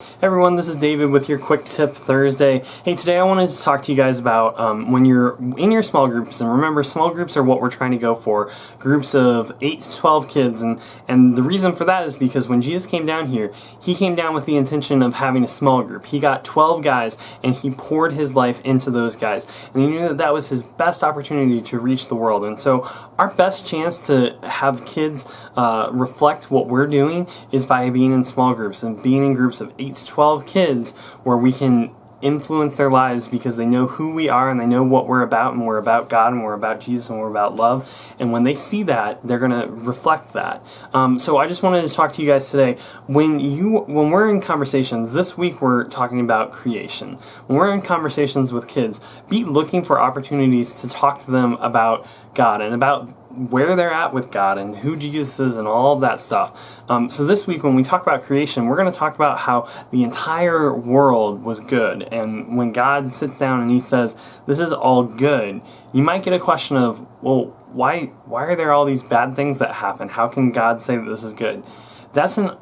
Hey everyone, this is David with your Quick Tip Thursday. Hey, today I wanted to talk to you guys about when you're in your small groups, and remember, small groups are what we're trying to go for, groups of 8 to 12 kids, and the reason for that is because when Jesus came down here, he came down with the intention of having a small group. He got 12 guys, and he poured his life into those guys, and he knew that that was his best opportunity to reach the world. And so our best chance to have kids reflect what we're doing is by being in small groups and being in groups of 8 to 12 kids where we can influence their lives because they know who we are and they know what we're about, and we're about God and we're about Jesus and we're about love. And when they see that, they're going to reflect that. So I just wanted to talk to you guys today. When we're in conversations, this week we're talking about creation. When we're in conversations with kids, be looking for opportunities to talk to them about God and about where they're at with God and who Jesus is and all of that stuff. So this week when we talk about creation, we're going to talk about how the entire world was good. And when God sits down and he says, this is all good, you might get a question of, well, why are there all these bad things that happen? How can God say that this is good? That's an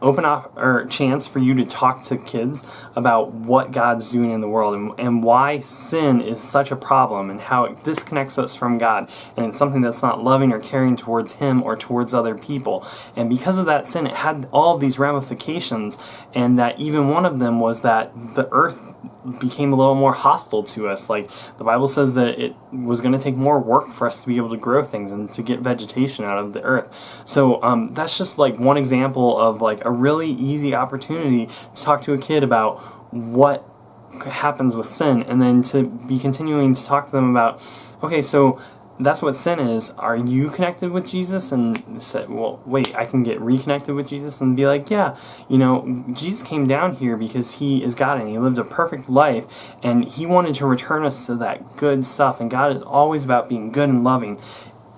chance for you to talk to kids about what God's doing in the world and why sin is such a problem and how it disconnects us from God, and it's something that's not loving or caring towards Him or towards other people. And because of that sin, it had all of these ramifications, and that even one of them was that the earth became a little more hostile to us. Like the Bible says that it was going to take more work for us to be able to grow things and to get vegetation out of the earth. So that's just like one example of like a really easy opportunity to talk to a kid about what happens with sin, and then to be continuing to talk to them about, okay, so that's what sin is. Are you connected with Jesus? And say, well, wait, I can get reconnected with Jesus, and be like, yeah, Jesus came down here because he is God and he lived a perfect life, and he wanted to return us to that good stuff. And God is always about being good and loving.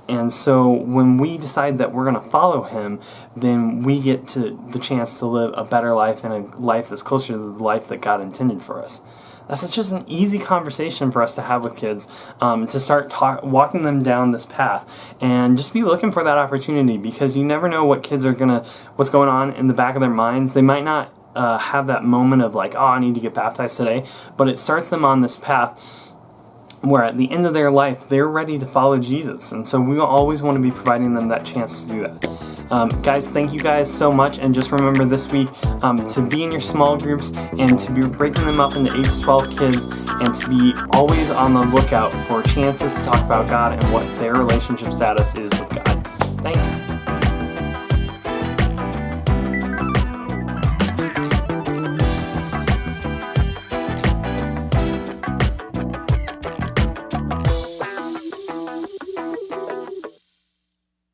And so when we decide that we're going to follow him, then we get to the chance to live a better life and a life that's closer to the life that God intended for us. That's just an easy conversation for us to have with kids, to start walking them down this path, and just be looking for that opportunity, because you never know what's going on in the back of their minds. They might not have that moment of like, oh, I need to get baptized today, but it starts them on this path where at the end of their life, they're ready to follow Jesus. And so we always want to be providing them that chance to do that. Guys, thank you guys so much. And just remember this week to be in your small groups and to be breaking them up into 8 to 12 kids, and to be always on the lookout for chances to talk about God and what their relationship status is with God. Thanks.